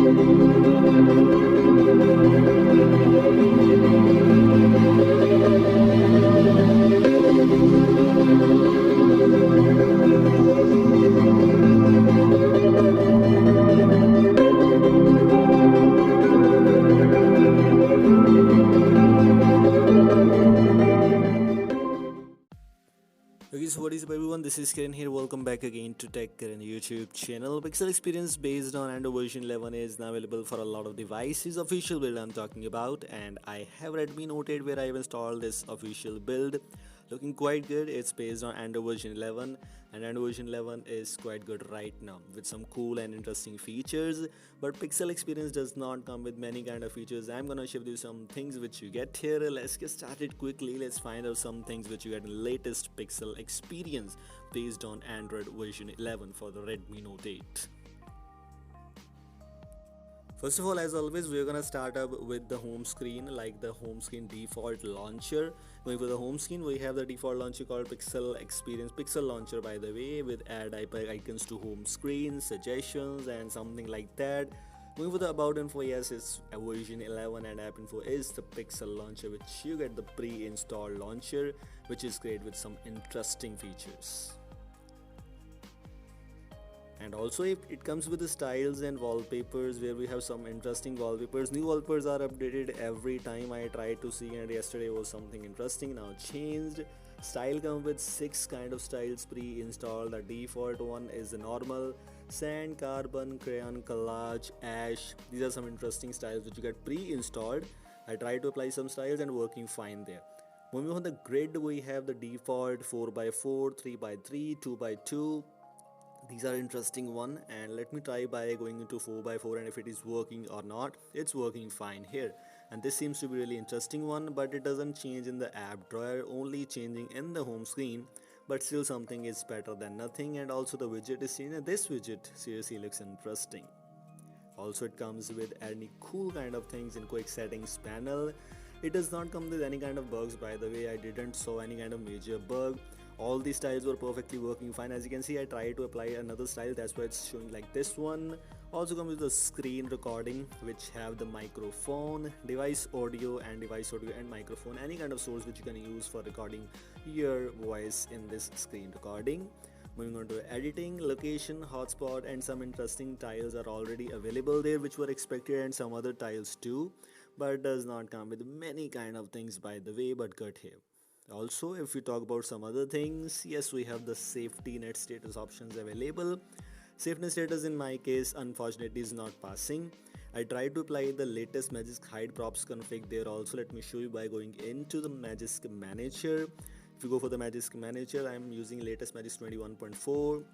Okay, so what is up everyone, this is Kiran here. Welcome back again to Tech Kiran YouTube channel. Pixel Experience based on Android version 11 is now available for a lot of devices. Official build I'm talking about, and I have Redmi Note 8 where I have installed this official build. Looking quite good. It's based on Android version 11, and Android version 11 is quite good right now with some cool and interesting features. But Pixel Experience does not come with many kind of features. I'm gonna show you some things which you get here. Let's get started quickly. Let's find out some things which you get in latest Pixel Experience based on Android version 11 for the Redmi Note 8. First of all, as always, we're gonna start up with the home screen, like the home screen default launcher. Going for the home screen, we have the default launcher called Pixel Experience Pixel Launcher, by the way, with add icons to home screen, suggestions, and something like that. Going for the about info, yes, it's a version 11, and app info is the Pixel Launcher, which you get the pre-installed launcher, which is great with some interesting features. And also it comes with the styles and wallpapers, where we have some interesting wallpapers. New wallpapers are updated every time I try to see, and yesterday was something interesting now changed. Style comes with 6 kind of styles pre-installed. The default one is the normal, sand, carbon, crayon, collage, ash. These are some interesting styles which you get pre-installed. I try to apply some styles and working fine there. Moving on the grid, we have the default 4x4, 3x3, 2x2. These are interesting one, and let me try by going into 4x4, and if it is working or not. It's working fine here, and this seems to be really interesting one, but it doesn't change in the app drawer, only changing in the home screen. But still, something is better than nothing. And also the widget is changing. This widget seriously looks interesting. Also, it comes with any cool kind of things in quick settings panel. It does not come with any kind of bugs, by the way. I didn't saw any kind of major bug. All these styles were perfectly working fine. As you can see, I tried to apply another style, that's why it's showing like this one. Also comes with the screen recording, which have the microphone, device audio and microphone, any kind of source which you can use for recording your voice in this screen recording. Moving on to editing, location, hotspot, and some interesting tiles are already available there, which were expected, and some other tiles too, but does not come with many kind of things, by the way, but good here. Also, if we talk about some other things, yes, we have the safety net status options available. Safety status in my case unfortunately is not passing. I tried to apply the latest Magisk Hide props config there also. Let me show you by going into the Magisk Manager. If you go for the Magisk Manager, I am using latest Magisk 21.4.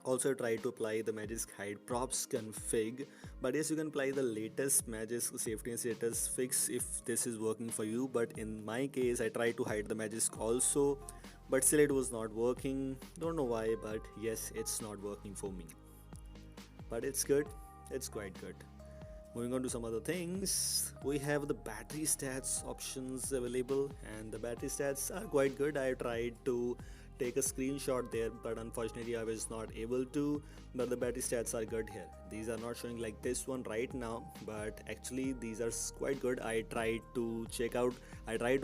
Also try to apply the Magisk Hide props config, but yes, you can apply the latest Magisk safety and status fix if this is working for you. But in my case, I tried to hide the Magisk also, but still it was not working. Don't know why, but yes, it's not working for me, but it's good, it's quite good. Moving on to some other things, we have the battery stats options available, and the battery stats are quite good. I tried to take a screenshot there, but unfortunately I was not able to. But the battery stats are good here. These are not showing like this one right now, but actually these are quite good. I tried to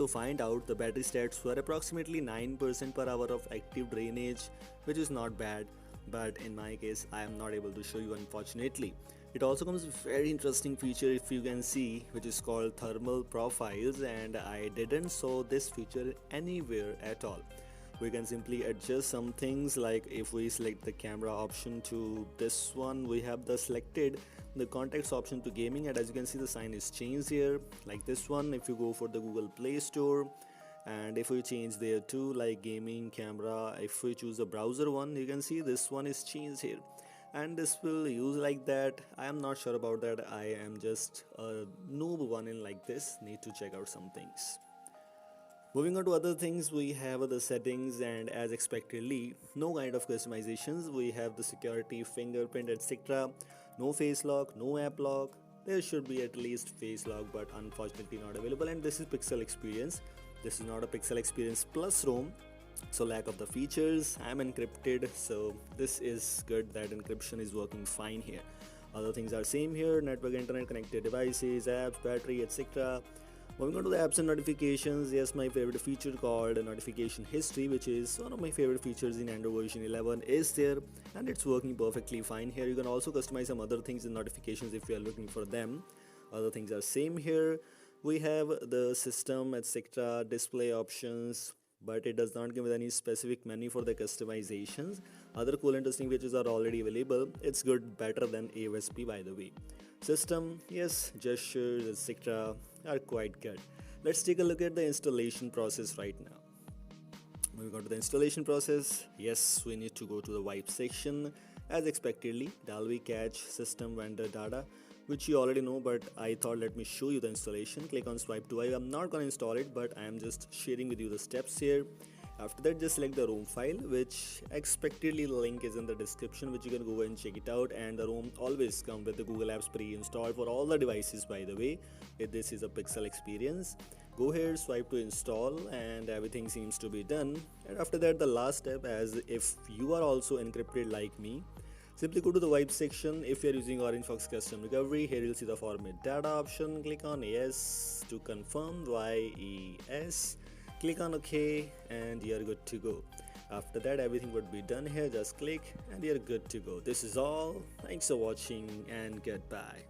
find out the battery stats were approximately 9% per hour of active drainage, which is not bad, but in my case I am not able to show you, unfortunately. It also comes with very interesting feature, if you can see, which is called thermal profiles, and I didn't saw this feature anywhere at all. We can simply adjust some things, like if we select the camera option to this one, we have the context option to gaming, and as you can see the sign is changed here like this one. If you go for the Google Play Store, and if we change there too, like gaming, camera, if we choose the browser one, you can see this one is changed here, and this will use like that. I am not sure about that. I am just a noob one in like this, need to check out some things. Moving on to other things, we have the settings, and as expectedly, no kind of customizations. We have the security, fingerprint, etc. No face lock, no app lock. There should be at least face lock, but unfortunately not available. And this is Pixel Experience. This is not a Pixel Experience Plus ROM, so lack of the features. I'm encrypted, so this is good that encryption is working fine here. Other things are same here: network, internet, connected devices, apps, battery, etc. Moving on to the apps and notifications, yes, my favorite feature called notification history, which is one of my favorite features in Android version 11, is there, and it's working perfectly fine here. You can also customize some other things in notifications if you are looking for them. Other things are same here. We have the system, etc., display options, but it does not give any specific menu for the customizations. Other cool interesting features are already available. It's good, better than AOSP, by the way. System, yes, gestures, etc., are quite good. Let's take a look at the installation process right now. Moving on to the installation process, yes, we need to go to the wipe section. As expectedly, Dalvik Catch System Vendor Data, which you already know, but I thought let me show you the installation. Click on swipe to wipe. I'm not gonna install it, but I am just sharing with you the steps here. After that, just select the ROM file, which expectedly the link is in the description, which you can go and check it out. And the ROM always come with the Google Apps pre-installed for all the devices, by the way. If this is a Pixel experience, go ahead, swipe to install, and everything seems to be done. And after that, the last step, as if you are also encrypted like me, simply go to the wipe section. If you are using OrangeFox Custom Recovery, here you'll see the format data option. Click on yes to confirm, YES. Click on OK, and you're good to go. After that, everything would be done here. Just click and you're good to go. This is all. Thanks for watching and goodbye.